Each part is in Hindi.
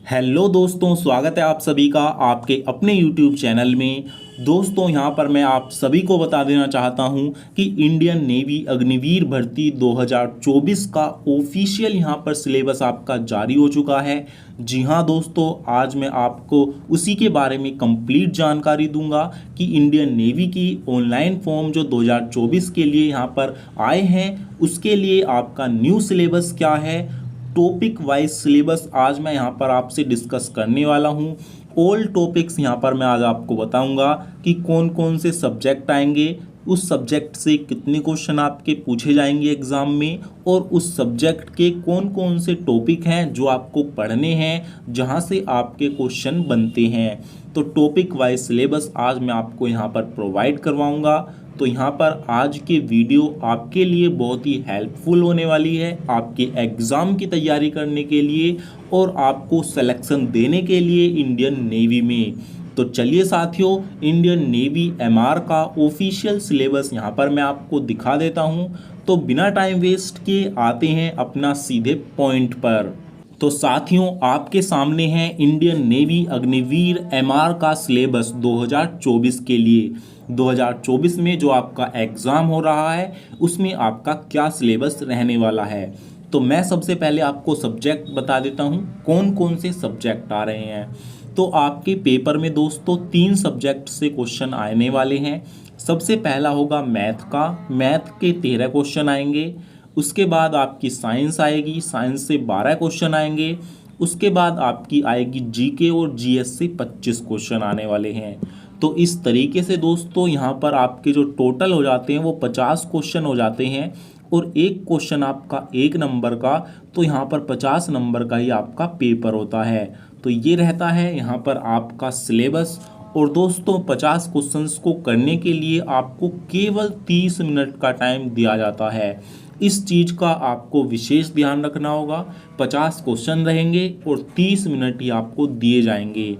हेलो दोस्तों, स्वागत है आप सभी का आपके अपने YouTube चैनल में। दोस्तों, यहाँ पर मैं आप सभी को बता देना चाहता हूँ कि इंडियन नेवी अग्निवीर भर्ती 2024 का ऑफिशियल यहाँ पर सिलेबस आपका जारी हो चुका है। जी हाँ दोस्तों, आज मैं आपको उसी के बारे में कंप्लीट जानकारी दूंगा कि इंडियन नेवी की ऑनलाइन फॉर्म जो 2024 के लिए यहाँ पर आए हैं उसके लिए आपका न्यू सिलेबस क्या है। टॉपिक वाइज सिलेबस आज मैं यहाँ पर आपसे डिस्कस करने वाला हूँ। ऑल टॉपिक्स यहाँ पर मैं आज आपको बताऊँगा कि कौन कौन से सब्जेक्ट आएंगे, उस सब्जेक्ट से कितने क्वेश्चन आपके पूछे जाएंगे एग्ज़ाम में, और उस सब्जेक्ट के कौन कौन से टॉपिक हैं जो आपको पढ़ने हैं, जहाँ से आपके क्वेश्चन बनते हैं। तो टॉपिक वाइज सिलेबस आज मैं आपको यहाँ पर प्रोवाइड करवाऊँगा। तो यहाँ पर आज की वीडियो आपके लिए बहुत ही हेल्पफुल होने वाली है आपके एग्ज़ाम की तैयारी करने के लिए और आपको सिलेक्शन देने के लिए इंडियन नेवी में। तो चलिए साथियों, इंडियन नेवी एमआर का ऑफिशियल सिलेबस यहाँ पर मैं आपको दिखा देता हूँ। तो बिना टाइम वेस्ट किए आते हैं अपना सीधे पॉइंट पर। तो साथियों, आपके सामने है इंडियन नेवी अग्निवीर एमआर का सिलेबस 2024 के लिए। 2024 में जो आपका एग्ज़ाम हो रहा है उसमें आपका क्या सिलेबस रहने वाला है। तो मैं सबसे पहले आपको सब्जेक्ट बता देता हूँ कौन कौन से सब्जेक्ट आ रहे हैं। तो आपके पेपर में दोस्तों 3 सब्जेक्ट से क्वेश्चन आने वाले हैं। सबसे पहला होगा मैथ का, मैथ के 13 क्वेश्चन आएंगे। उसके बाद आपकी साइंस आएगी, साइंस से 12 क्वेश्चन आएंगे। उसके बाद आपकी आएगी जीके और जीएस से 25 क्वेश्चन आने वाले हैं। तो इस तरीके से दोस्तों यहाँ पर आपके जो टोटल हो जाते हैं वो 50 क्वेश्चन हो जाते हैं। और एक क्वेश्चन आपका 1 नंबर का, तो यहाँ पर 50 नंबर का ही आपका पेपर होता है। तो ये रहता है यहाँ पर आपका सिलेबस। और दोस्तों 50 क्वेश्चंस को करने के लिए आपको केवल 30 मिनट का टाइम दिया जाता है। इस चीज़ का आपको विशेष ध्यान रखना होगा। 50 क्वेश्चन रहेंगे और 30 मिनट ही आपको दिए जाएंगे।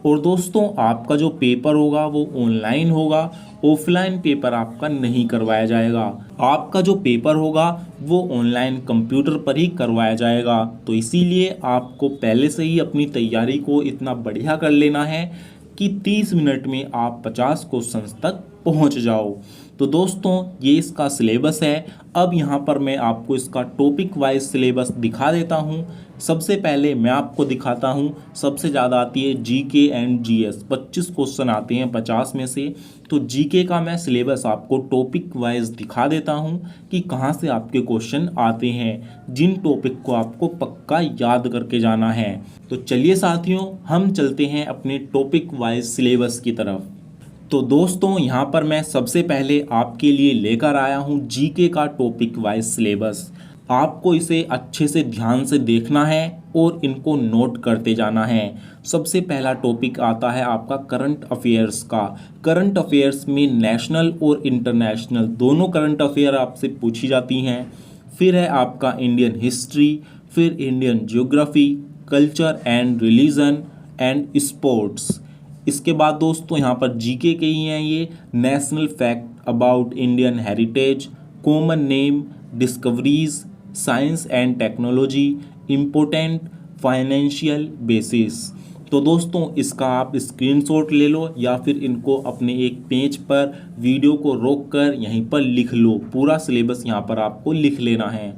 और दोस्तों आपका जो पेपर होगा वो ऑनलाइन होगा, ऑफलाइन पेपर आपका नहीं करवाया जाएगा। आपका जो पेपर होगा वो ऑनलाइन कंप्यूटर पर ही करवाया जाएगा। तो इसीलिए आपको पहले से ही अपनी तैयारी को इतना बढ़िया कर लेना है कि 30 मिनट में आप 50 क्वेश्चंस तक पहुंच जाओ। तो दोस्तों ये इसका सिलेबस है। अब यहाँ पर मैं आपको इसका टॉपिक वाइज सिलेबस दिखा देता हूँ। सबसे पहले मैं आपको दिखाता हूँ, सबसे ज़्यादा आती है जीके एंड जीएस, 25 क्वेश्चन आते हैं 50 में से। तो जीके का मैं सिलेबस आपको टॉपिक वाइज दिखा देता हूँ कि कहाँ से आपके क्वेश्चन आते हैं, जिन टॉपिक को आपको पक्का याद करके जाना है। तो चलिए साथियों, हम चलते हैं अपने टॉपिक वाइज सिलेबस की तरफ। तो दोस्तों यहाँ पर मैं सबसे पहले आपके लिए लेकर आया हूँ जीके का टॉपिक वाइज सिलेबस। आपको इसे अच्छे से ध्यान से देखना है और इनको नोट करते जाना है। सबसे पहला टॉपिक आता है आपका करंट अफेयर्स का। करंट अफेयर्स में नेशनल और इंटरनेशनल दोनों करंट अफेयर आपसे पूछी जाती हैं। फिर है आपका इंडियन हिस्ट्री, फिर Indian geography, culture and religion and sports. इसके बाद दोस्तों यहाँ पर जीके के ही हैं ये, national fact about Indian heritage, common name, discoveries, science and technology, important financial basis. तो दोस्तों इसका आप स्क्रीनशॉट ले लो या फिर इनको अपने एक पेज पर वीडियो को रोक कर यहीं पर लिख लो। पूरा सिलेबस यहाँ पर आपको लिख लेना है।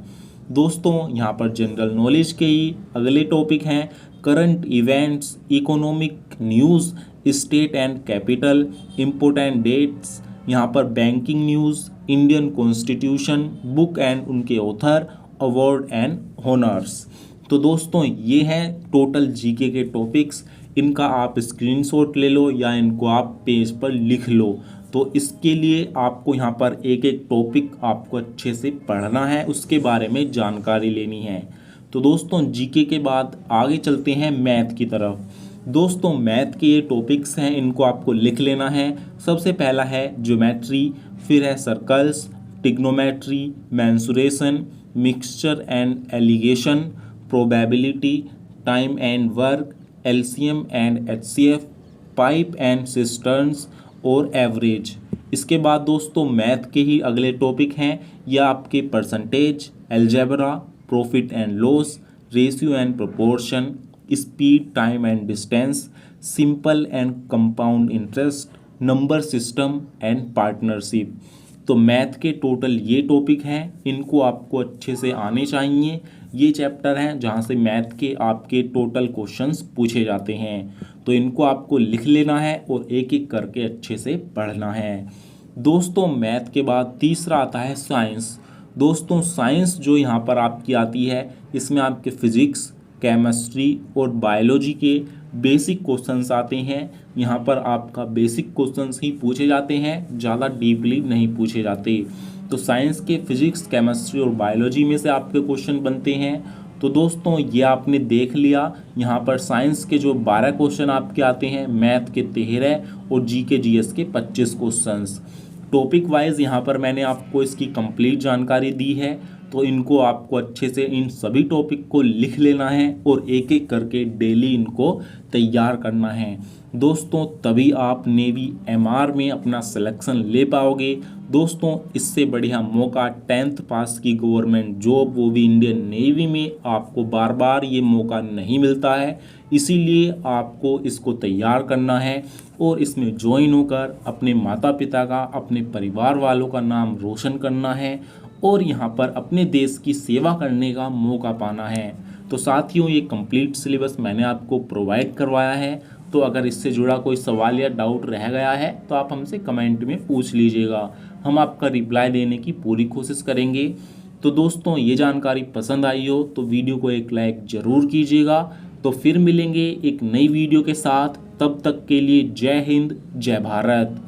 दोस्तों यहाँ पर जनरल नॉलेज के ही अगले टॉपिक हैं current events, economic news, state and capital, important dates, यहाँ पर banking news, Indian constitution, book and उनके ऑथर, अवार्ड एंड हॉनर्स। तो दोस्तों ये हैं टोटल जीके के टॉपिक्स। इनका आप स्क्रीनशॉट ले लो या इनको आप पेज पर लिख लो। तो इसके लिए आपको यहाँ पर एक एक टॉपिक आपको अच्छे से पढ़ना है, उसके बारे में जानकारी लेनी है। तो दोस्तों जीके के बाद आगे चलते हैं मैथ की तरफ। दोस्तों मैथ के ये टॉपिक्स हैं, इनको आपको लिख लेना है। सबसे पहला है ज्योमेट्री, फिर है circles, trigonometry, mensuration, mixture and alligation, probability, time and work, LCM and HCF, pipe and cisterns और एवरेज। इसके बाद दोस्तों मैथ के ही अगले टॉपिक हैं या आपके percentage, algebra, profit and loss, ratio and proportion, speed, time and distance, simple and compound interest, number system and partnership. तो मैथ के टोटल ये टॉपिक हैं, इनको आपको अच्छे से आने चाहिए। ये चैप्टर हैं जहाँ से मैथ के आपके टोटल क्वेश्चंस पूछे जाते हैं, तो इनको आपको लिख लेना है और एक एक करके अच्छे से पढ़ना है। दोस्तों मैथ के बाद तीसरा आता है साइंस। दोस्तों साइंस जो यहाँ पर आपकी आती है, इसमें आपके फिजिक्स, केमिस्ट्री और बायोलॉजी के बेसिक क्वेश्चंस आते हैं। यहाँ पर आपका बेसिक क्वेश्चंस ही पूछे जाते हैं, ज़्यादा डीपली नहीं पूछे जाते। तो साइंस के फिजिक्स, केमिस्ट्री और बायोलॉजी में से आपके क्वेश्चन बनते हैं। तो दोस्तों ये आपने देख लिया, यहाँ पर साइंस के जो 12 क्वेश्चन आपके आते हैं, मैथ के 13 और जीके जीएस के 25 क्वेश्चंस। टॉपिक वाइज यहाँ पर मैंने आपको इसकी कंप्लीट जानकारी दी है, तो इनको आपको अच्छे से इन सभी टॉपिक को लिख लेना है और एक एक करके डेली इनको तैयार करना है दोस्तों, तभी आप नेवी एमआर में अपना सिलेक्शन ले पाओगे। दोस्तों इससे बढ़िया मौका 10th पास की गवर्नमेंट जॉब, वो भी इंडियन नेवी में, आपको बार बार ये मौका नहीं मिलता है। इसीलिए आपको इसको तैयार करना है और इसमें ज्वाइन होकर अपने माता पिता का, अपने परिवार वालों का नाम रोशन करना है और यहाँ पर अपने देश की सेवा करने का मौका पाना है। तो साथियों ये कंप्लीट सिलेबस मैंने आपको प्रोवाइड करवाया है, तो अगर इससे जुड़ा कोई सवाल या डाउट रह गया है तो आप हमसे कमेंट में पूछ लीजिएगा, हम आपका रिप्लाई देने की पूरी कोशिश करेंगे। तो दोस्तों ये जानकारी पसंद आई हो तो वीडियो को एक लाइक ज़रूर कीजिएगा। तो फिर मिलेंगे एक नई वीडियो के साथ, तब तक के लिए जय हिंद, जय भारत।